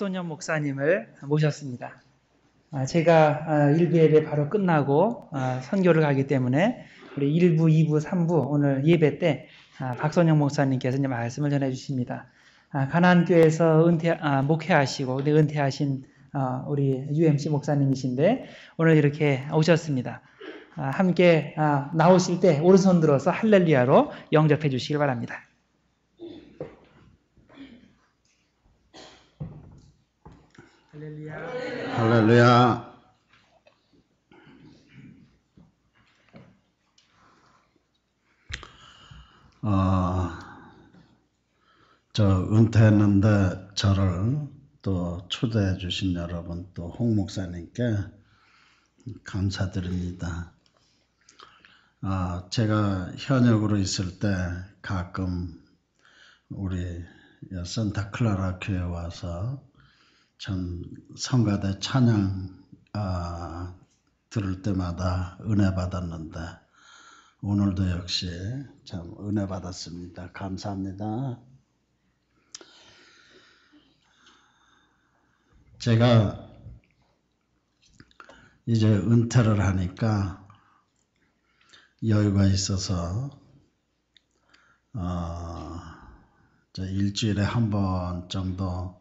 박소년 목사님을 모셨습니다. 제가 1부 예배 바로 끝나고 선교를 가기 때문에 우리 1부, 2부, 3부 오늘 예배 때 박소년 목사님께서 이제 말씀을 전해 주십니다. 가나안교회에서 목회하시고 은퇴하신 우리 UMC 목사님이신데 오늘 이렇게 오셨습니다. 함께 나오실 때 오른손 들어서 할렐루야로 영접해 주시길 바랍니다. 할렐루야. 할렐루야. 저 은퇴했는데 저를 또 초대해 주신 여러분 또 홍 목사님께 감사드립니다. 제가 현역으로 있을 때 가끔 우리 산타클라라 교회 와서 참 성가대 찬양 들을 때마다 은혜 받았는데 오늘도 역시 참 은혜 받았습니다. 감사합니다. 제가 이제 은퇴를 하니까 여유가 있어서 일주일에 한 번 정도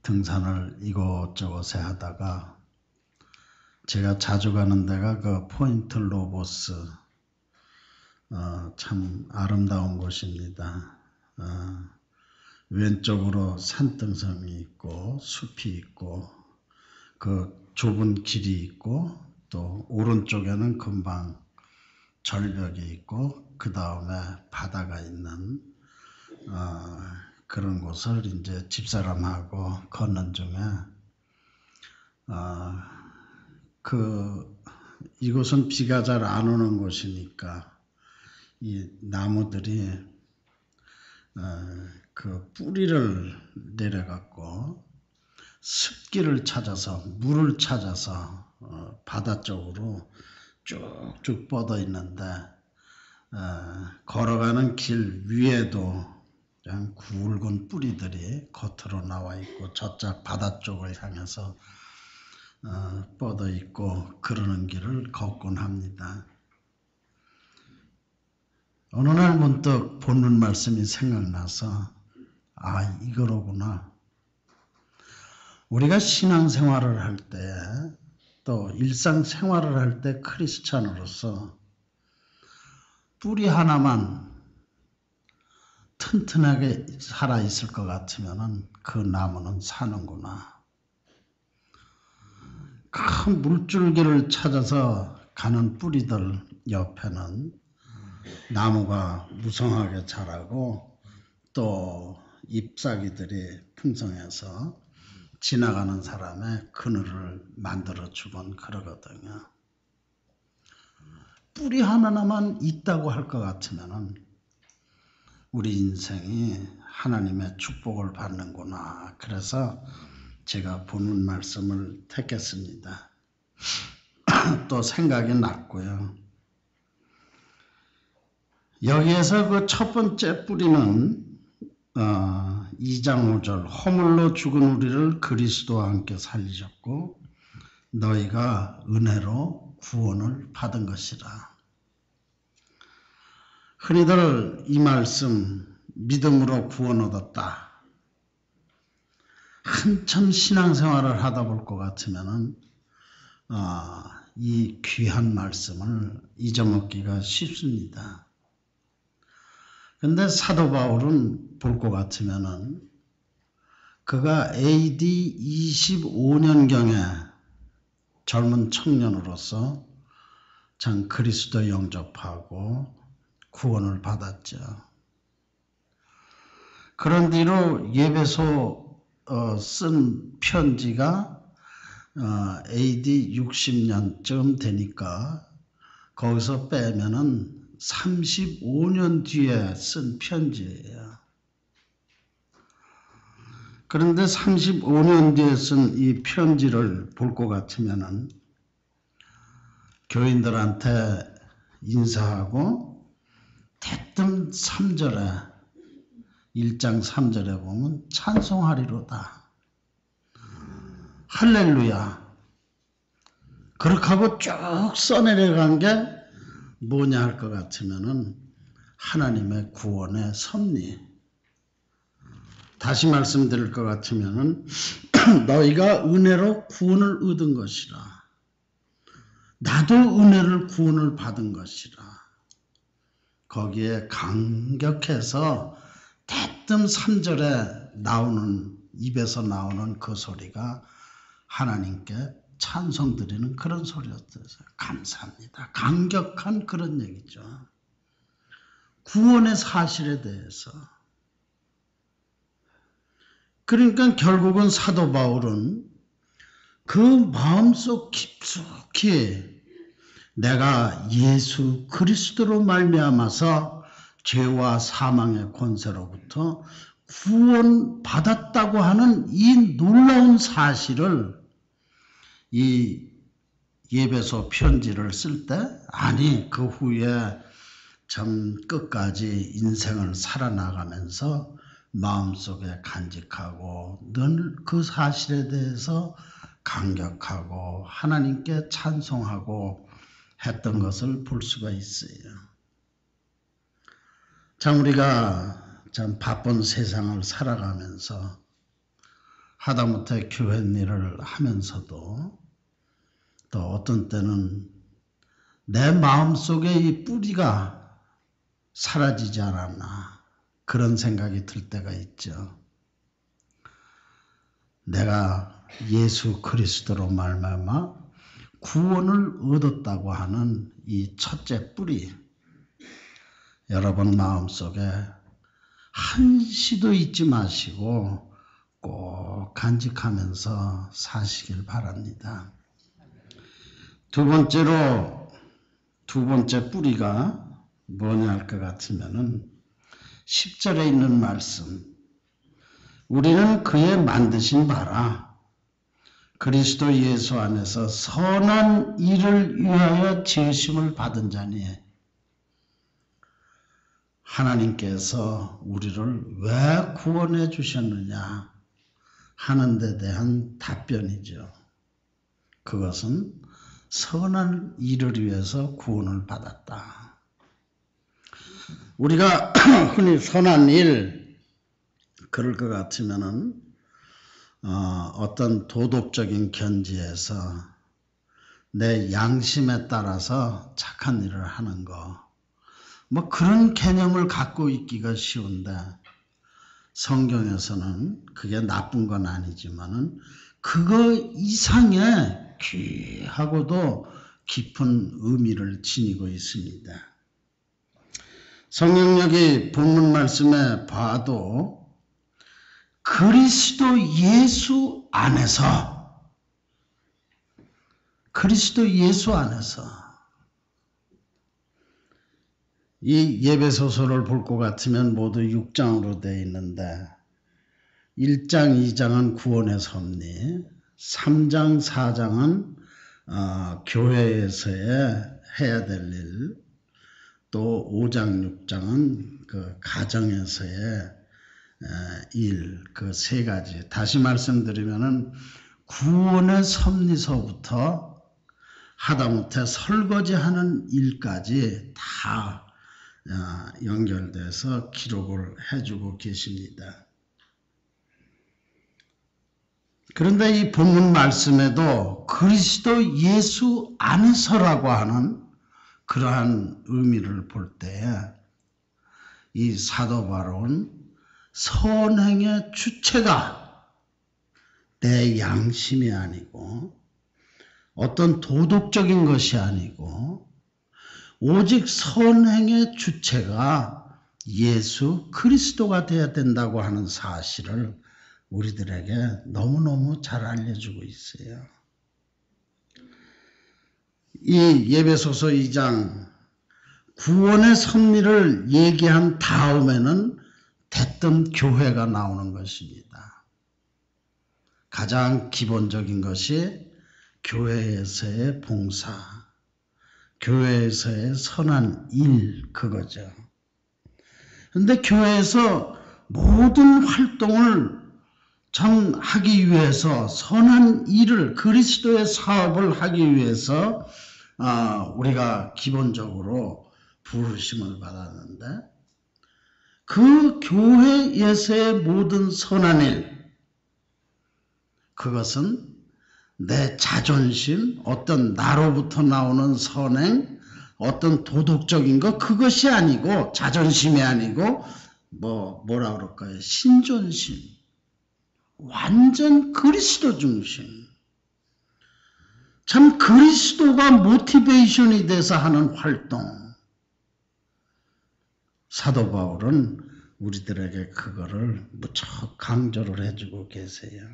등산을 이곳저곳에 하다가 제가 자주 가는 데가 그 포인트 로보스 참 아름다운 곳입니다. 왼쪽으로 산등성이 있고 숲이 있고 그 좁은 길이 있고 또 오른쪽에는 금방 절벽이 있고 그 다음에 바다가 있는 그런 곳을 이제 집사람하고 걷는 중에 이곳은 비가 잘 안 오는 곳이니까 이 나무들이 그 뿌리를 내려갖고 습기를 찾아서 물을 찾아서 바다 쪽으로 쭉쭉 뻗어 있는데 걸어가는 길 위에도 그냥 굵은 뿌리들이 겉으로 나와 있고 저쪽 바다 쪽을 향해서 뻗어 있고 그러는 길을 걷곤 합니다. 어느 날 문득 본문 말씀이 생각나서 이거로구나. 우리가 신앙생활을 할 때 또 일상생활을 할 때 크리스찬으로서 뿌리 하나만 튼튼하게 살아있을 것 같으면 그 나무는 사는구나. 큰 물줄기를 찾아서 가는 뿌리들 옆에는 나무가 무성하게 자라고 또 잎사귀들이 풍성해서 지나가는 사람의 그늘을 만들어주곤 그러거든요. 뿌리 하나만 있다고 할 것 같으면 우리 인생이 하나님의 축복을 받는구나. 그래서 제가 본문 말씀을 택했습니다. 또 생각이 났고요. 여기에서 그 첫 번째 뿌리는 2장 5절 허물로 죽은 우리를 그리스도와 함께 살리셨고 너희가 은혜로 구원을 받은 것이라. 흔히들 이 말씀 믿음으로 구원 얻었다. 한참 신앙생활을 하다 볼 것 같으면 이 귀한 말씀을 잊어먹기가 쉽습니다. 근데 사도 바울은 볼 것 같으면은 그가 AD 25년경에 젊은 청년으로서 참 그리스도 영접하고 구원을 받았죠. 그런 뒤로 예배소 쓴 편지가 AD 60년쯤 되니까 거기서 빼면은 35년 뒤에 쓴 편지예요. 그런데 35년 뒤에 쓴 이 편지를 볼 것 같으면은 교인들한테 인사하고 대뜸 3절에 1장 3절에 보면 찬송하리로다. 할렐루야. 그렇게 하고 쭉 써내려간 게 뭐냐 할 것 같으면은 하나님의 구원의 섭리. 다시 말씀드릴 것 같으면은 너희가 은혜로 구원을 얻은 것이라. 나도 은혜를 구원을 받은 것이라. 거기에 감격해서 대뜸 3절에 나오는 입에서 나오는 그 소리가 하나님께 찬송 드리는 그런 소리였어요. 감사합니다. 감격한 그런 얘기죠. 구원의 사실에 대해서. 그러니까 결국은 사도 바울은 그 마음속 깊숙이 내가 예수 그리스도로 말미암아서 죄와 사망의 권세로부터 구원받았다고 하는 이 놀라운 사실을 이 예배소 편지를 쓸 때 아니 그 후에 참 끝까지 인생을 살아나가면서 마음속에 간직하고 늘 그 사실에 대해서 감격하고 하나님께 찬송하고 했던 것을 볼 수가 있어요. 참 우리가 참 바쁜 세상을 살아가면서 하다못해 교회 일을 하면서도 또 어떤 때는 내 마음속에 이 뿌리가 사라지지 않았나 그런 생각이 들 때가 있죠. 내가 예수 그리스도로 말미암아 구원을 얻었다고 하는 이 첫째 뿌리 여러분 마음속에 한시도 잊지 마시고 꼭 간직하면서 사시길 바랍니다. 두 번째 뿌리가 뭐냐 할 것 같으면은 10절에 있는 말씀. 우리는 그의 만드신 바라 그리스도 예수 안에서 선한 일을 위하여 지으심을 받은 자니 하나님께서 우리를 왜 구원해 주셨느냐 하는 데 대한 답변이죠. 그것은 선한 일을 위해서 구원을 받았다. 우리가 흔히 선한 일 그럴 것 같으면은 어떤 도덕적인 견지에서 내 양심에 따라서 착한 일을 하는 거 뭐 그런 개념을 갖고 있기가 쉬운데 성경에서는 그게 나쁜 건 아니지만은 그거 이상의 귀하고도 깊은 의미를 지니고 있습니다. 성경 여기 본문 말씀에 봐도 그리스도 예수 안에서 이 예배소서를 볼 것 같으면 모두 6장으로 되어 있는데 1장, 2장은 구원의 섭리, 3장, 4장은 교회에서의 해야 될 일, 또 5장, 6장은 그 가정에서의 일, 그 세 가지. 다시 말씀드리면은 구원의 섭리서부터 하다못해 설거지하는 일까지 다 연결돼서 기록을 해주고 계십니다. 그런데 이 본문 말씀에도 그리스도 예수 안에서라고 하는 그러한 의미를 볼 때에 이 사도 바울은 선행의 주체가 내 양심이 아니고 어떤 도덕적인 것이 아니고 오직 선행의 주체가 예수 그리스도가 되어야 된다고 하는 사실을 우리들에게 너무너무 잘 알려주고 있어요. 이 예배소서 2장 구원의 섭리를 얘기한 다음에는 대뜸 교회가 나오는 것입니다. 가장 기본적인 것이 교회에서의 봉사, 교회에서의 선한 일 그거죠. 그런데 교회에서 모든 활동을 참 하기 위해서 선한 일을 그리스도의 사업을 하기 위해서 우리가 기본적으로 부르심을 받았는데 그 교회에서의 모든 선한 일 그것은 내 자존심, 어떤 나로부터 나오는 선행, 어떤 도덕적인 것 그것이 아니고 자존심이 아니고 뭐라 그럴까요? 신존심. 완전 그리스도 중심. 참 그리스도가 모티베이션이 돼서 하는 활동. 사도 바울은 우리들에게 그거를 무척 강조를 해주고 계세요.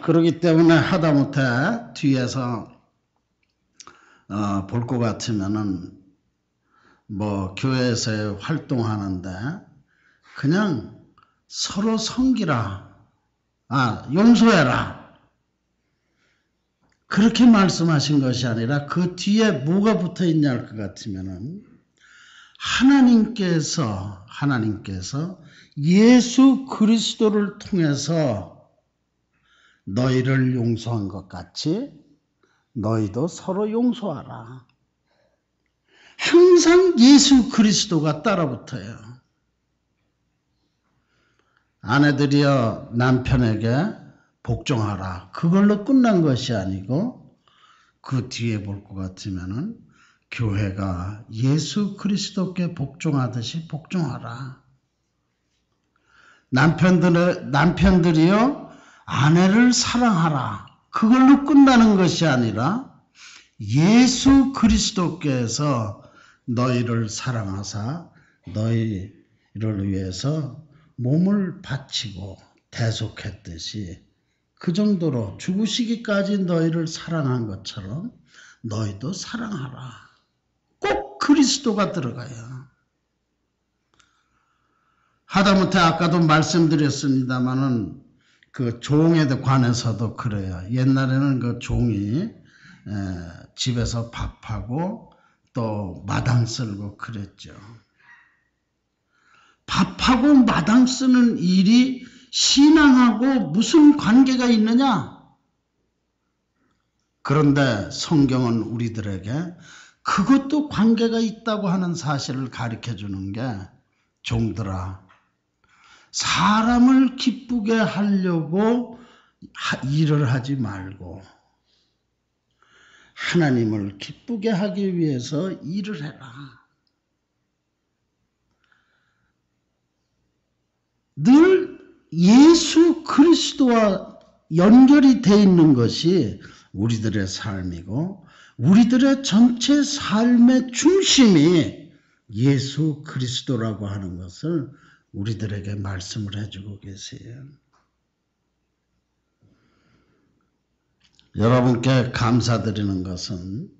그렇기 때문에 하다못해 뒤에서 볼 것 같으면은 교회에서 활동하는데 그냥 서로 섬기라, 용서해라 그렇게 말씀하신 것이 아니라 그 뒤에 뭐가 붙어 있냐 할 것 같으면은 하나님께서 예수 그리스도를 통해서 너희를 용서한 것 같이 너희도 서로 용서하라. 항상 예수 그리스도가 따라붙어요. 아내들이여 남편에게 복종하라. 그걸로 끝난 것이 아니고 그 뒤에 볼 것 같으면은 교회가 예수 그리스도께 복종하듯이 복종하라. 남편들이여 아내를 사랑하라. 그걸로 끝나는 것이 아니라 예수 그리스도께서 너희를 사랑하사 너희를 위해서 몸을 바치고 대속했듯이 그 정도로 죽으시기까지 너희를 사랑한 것처럼 너희도 사랑하라. 꼭 그리스도가 들어가요. 하다못해 아까도 말씀드렸습니다마는 그 종에 관해서도 그래요. 옛날에는 그 종이 집에서 밥하고 또 마당 쓸고 그랬죠. 밥하고 마당 쓰는 일이 신앙하고 무슨 관계가 있느냐? 그런데 성경은 우리들에게 그것도 관계가 있다고 하는 사실을 가르쳐주는 게 종들아, 사람을 기쁘게 하려고 일을 하지 말고 하나님을 기쁘게 하기 위해서 일을 해라. 늘 예수 그리스도와 연결이 돼 있는 것이 우리들의 삶이고 우리들의 전체 삶의 중심이 예수 그리스도라고 하는 것을 우리들에게 말씀을 해주고 계세요. 여러분께 감사드리는 것은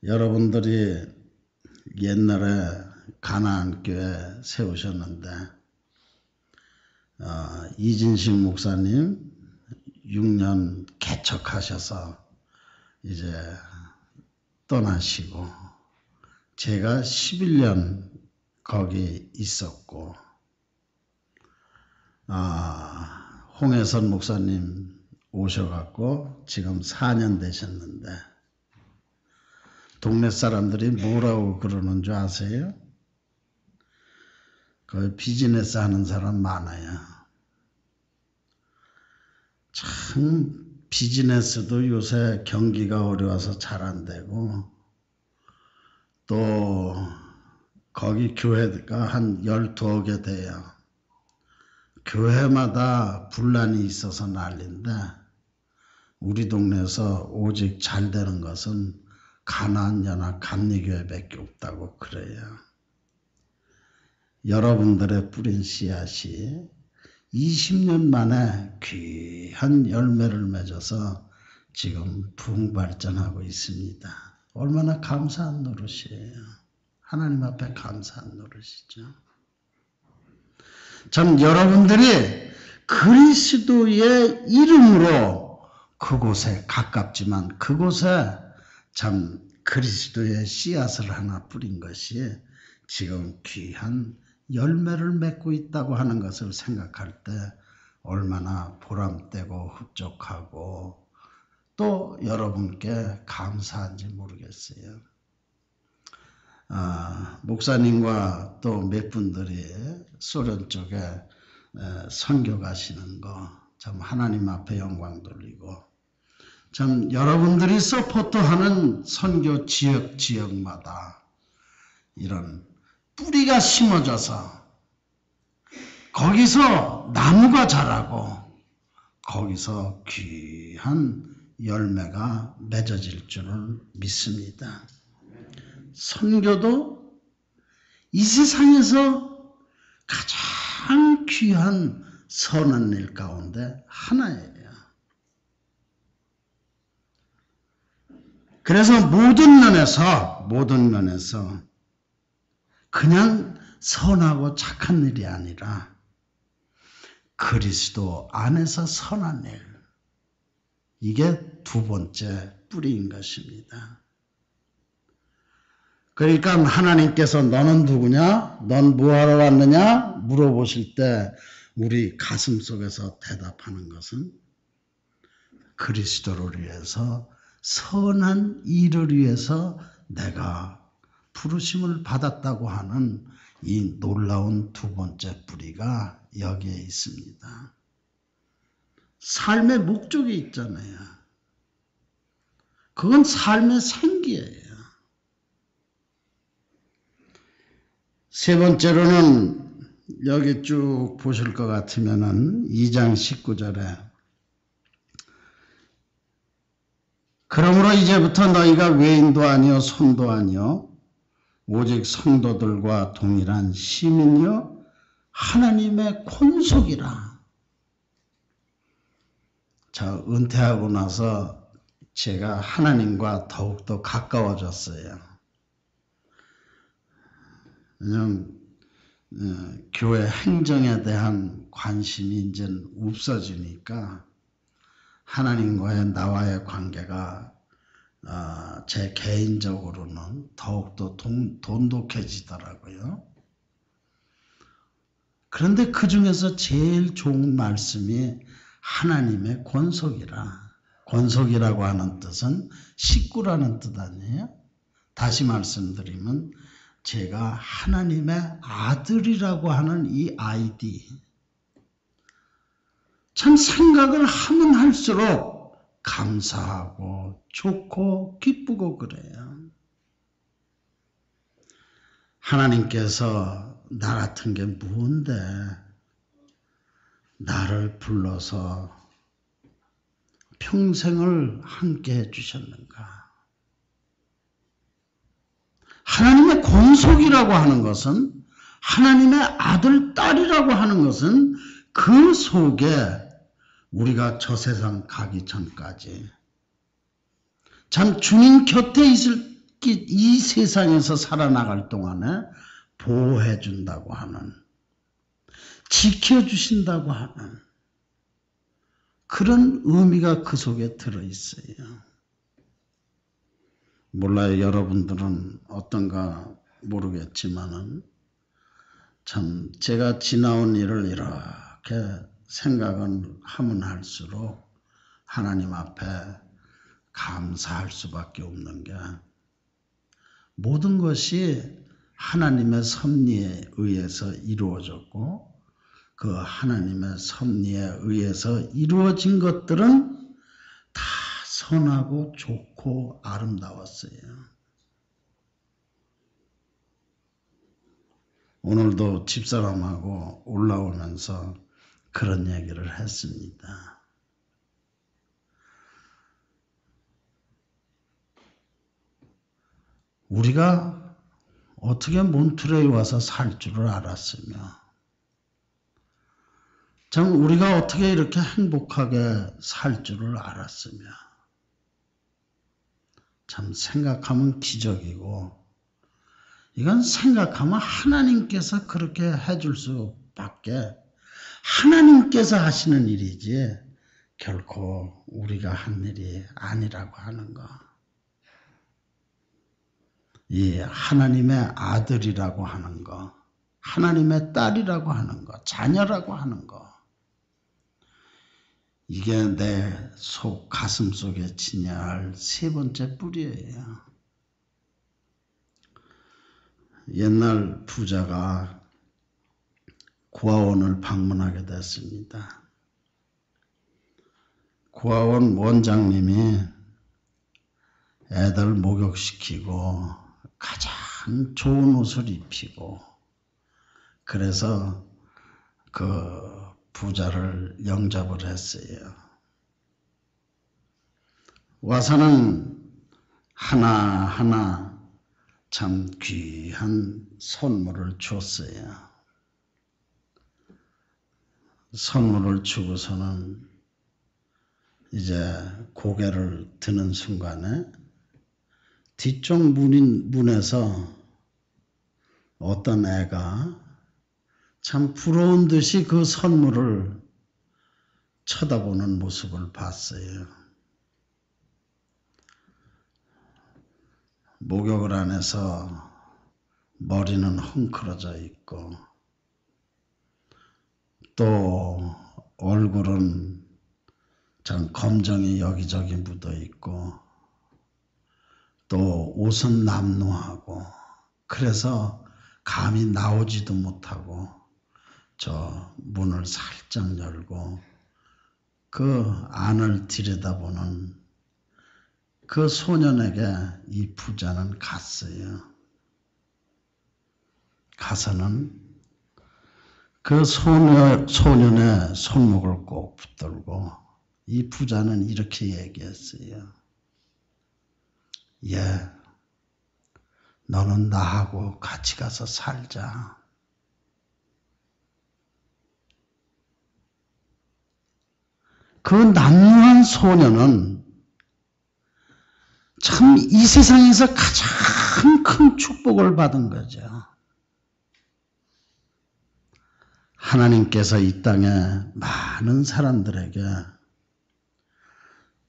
여러분들이 옛날에 가나안 교회 세우셨는데 이진식 목사님 6년 개척하셔서 이제 떠나시고 제가 11년 거기 있었고 홍혜선 목사님 오셔갖고 지금 4년 되셨는데 동네 사람들이 뭐라고 그러는 줄 아세요? 그 비즈니스 하는 사람 많아요. 참 비즈니스도 요새 경기가 어려워서 잘 안 되고 또 거기 교회가 한 12개 돼요. 교회마다 분란이 있어서 난리인데 우리 동네에서 오직 잘 되는 것은 가나안 연합 감리교회밖에 없다고 그래요. 여러분들의 뿌린 씨앗이 20년 만에 귀한 열매를 맺어서 지금 부흥발전하고 있습니다. 얼마나 감사한 노릇이에요. 하나님 앞에 감사한 노릇이죠. 참 여러분들이 그리스도의 이름으로 그곳에 가깝지만 그곳에 참 그리스도의 씨앗을 하나 뿌린 것이 지금 귀한 열매를 맺고 있다고 하는 것을 생각할 때 얼마나 보람되고 흡족하고 또 여러분께 감사한지 모르겠어요. 목사님과 또 몇 분들이 소련 쪽에 선교 가시는 거 참 하나님 앞에 영광 돌리고, 참 여러분들이 서포트하는 선교 지역마다 이런 뿌리가 심어져서 거기서 나무가 자라고 거기서 귀한 열매가 맺어질 줄을 믿습니다. 선교도 이 세상에서 가장 귀한 선한 일 가운데 하나예요. 그래서 모든 면에서 그냥 선하고 착한 일이 아니라 그리스도 안에서 선한 일, 이게 두 번째 뿌리인 것입니다. 그러니까 하나님께서 너는 누구냐? 넌 뭐하러 왔느냐? 물어보실 때 우리 가슴 속에서 대답하는 것은 그리스도를 위해서, 선한 일을 위해서 내가 부르심을 받았다고 하는 이 놀라운 두 번째 뿌리가 여기에 있습니다. 삶의 목적이 있잖아요. 그건 삶의 생기예요. 세 번째로는 여기 쭉 보실 것 같으면은 2장 19절에 그러므로 이제부터 너희가 외인도 아니요 손도 아니요 오직 성도들과 동일한 시민이요 하나님의 권속이라. 저 은퇴하고 나서 제가 하나님과 더욱더 가까워졌어요. 왜냐하면 교회 행정에 대한 관심이 이제는 없어지니까 하나님과의 나와의 관계가 제 개인적으로는 더욱더 돈독해지더라고요. 그런데 그 중에서 제일 좋은 말씀이 하나님의 권속이라. 권속이라고 하는 뜻은 식구라는 뜻 아니에요? 다시 말씀드리면 제가 하나님의 아들이라고 하는 이 아이디, 참 생각을 하면 할수록 감사하고 좋고 기쁘고 그래요. 하나님께서 나 같은 게 뭔데 나를 불러서 평생을 함께 해주셨는가. 하나님의 권속이라고 하는 것은, 하나님의 아들, 딸이라고 하는 것은 그 속에 우리가 저 세상 가기 전까지 참 주님 곁에 있을 이 세상에서 살아나갈 동안에 보호해 준다고 하는, 지켜주신다고 하는 그런 의미가 그 속에 들어있어요. 몰라요. 여러분들은 어떤가 모르겠지만은 참 제가 지나온 일을 이렇게 생각은 하면 할수록 하나님 앞에 감사할 수밖에 없는 게, 모든 것이 하나님의 섭리에 의해서 이루어졌고 그 하나님의 섭리에 의해서 이루어진 것들은 다 선하고 좋고 아름다웠어요. 오늘도 집사람하고 올라오면서 그런 얘기를 했습니다. 우리가 어떻게 몬트레이 와서 살 줄을 알았으며, 참 우리가 어떻게 이렇게 행복하게 살 줄을 알았으며, 참 생각하면 기적이고, 이건 생각하면 하나님께서 그렇게 해줄 수밖에, 하나님께서 하시는 일이지 결코 우리가 한 일이 아니라고 하는 거. 이 하나님의 아들이라고 하는 거, 하나님의 딸이라고 하는 거, 자녀라고 하는 거. 이게 내 속 가슴 속에 지녀야 할 세 번째 뿌리예요. 옛날 부자가 고아원을 방문하게 됐습니다. 고아원 원장님이 애들 목욕시키고 가장 좋은 옷을 입히고 그래서 그 부자를 영접을 했어요. 와서는 하나하나 참 귀한 선물을 줬어요. 선물을 주고서는 이제 고개를 드는 순간에 뒤쪽 문에서 어떤 애가 참 부러운 듯이 그 선물을 쳐다보는 모습을 봤어요. 목욕을 안 해서 머리는 헝클어져 있고 또 얼굴은 참 검정이 여기저기 묻어 있고 또 옷은 남루하고 그래서 감히 나오지도 못하고 저 문을 살짝 열고 그 안을 들여다보는 그 소년에게 이 부자는 갔어요. 가서는 그 소년의 손목을 꼭 붙들고 이 부자는 이렇게 얘기했어요. 예, 너는 나하고 같이 가서 살자. 그 남루한 소년은 참 이 세상에서 가장 큰 축복을 받은 거죠. 하나님께서 이 땅에 많은 사람들에게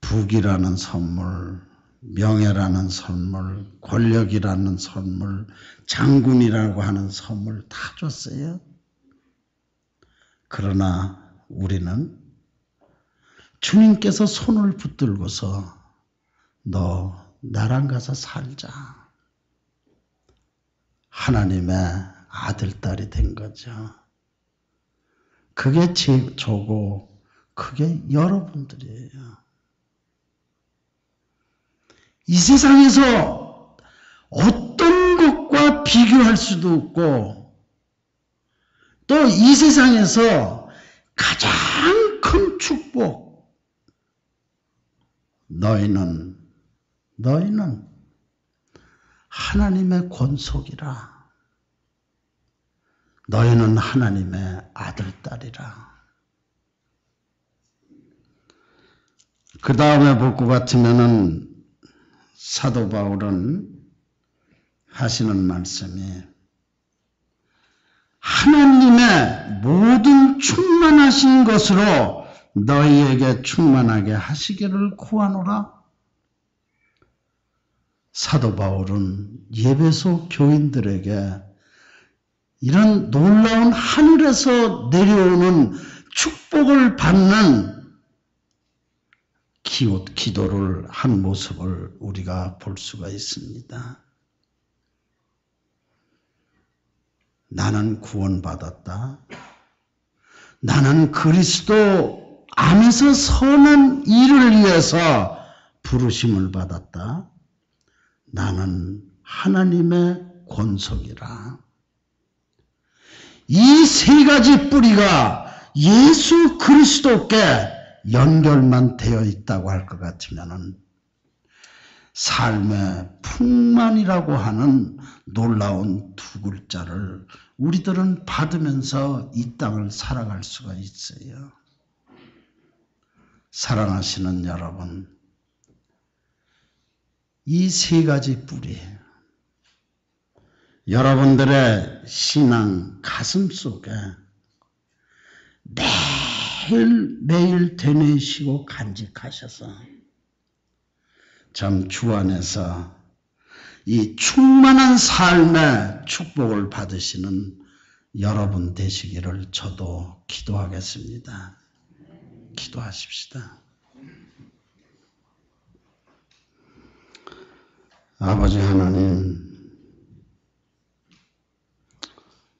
부귀라는 선물, 명예라는 선물, 권력이라는 선물, 장군이라고 하는 선물 다 줬어요. 그러나 우리는 주님께서 손을 붙들고서 너 나랑 가서 살자. 하나님의 아들, 딸이 된 거죠. 그게 저고 그게 여러분들이에요. 이 세상에서 어떤 것과 비교할 수도 없고 또 이 세상에서 가장 큰 축복 너희는 하나님의 권속이라. 너희는 하나님의 아들, 딸이라. 그 다음에 볼 것 같으면은 사도 바울은 하시는 말씀이 하나님의 모든 충만하신 것으로 너희에게 충만하게 하시기를 구하노라. 사도 바울은 예배소 교인들에게 이런 놀라운 하늘에서 내려오는 축복을 받는 기도를 한 모습을 우리가 볼 수가 있습니다. 나는 구원받았다. 나는 그리스도 안에서 선한 일을 위해서 부르심을 받았다. 나는 하나님의 권속이라. 이 세 가지 뿌리가 예수 그리스도께 연결만 되어 있다고 할 것 같으면 삶의 풍만이라고 하는 놀라운 두 글자를 우리들은 받으면서 이 땅을 살아갈 수가 있어요. 사랑하시는 여러분, 이 세 가지 뿌리, 여러분들의 신앙 가슴 속에 매일 되뇌시고 간직하셔서 참 주 안에서 이 충만한 삶의 축복을 받으시는 여러분 되시기를 저도 기도하겠습니다. 기도하십시다. 아버지 하나님,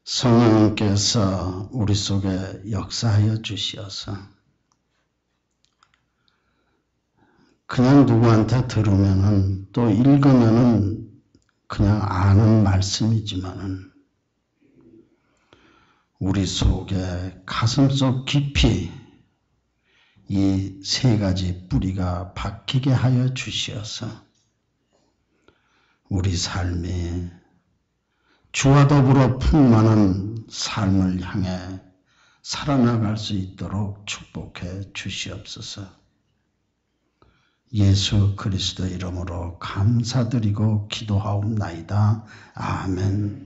성령께서 우리 속에 역사하여 주시어서 그냥 누구한테 들으면은 또 읽으면은 그냥 아는 말씀이지만은 우리 속에 가슴속 깊이 이 세 가지 뿌리가 박히게 하여 주시어서 우리 삶이 주와 더불어 풍만한 삶을 향해 살아나갈 수 있도록 축복해 주시옵소서. 예수 그리스도 이름으로 감사드리고 기도하옵나이다. 아멘.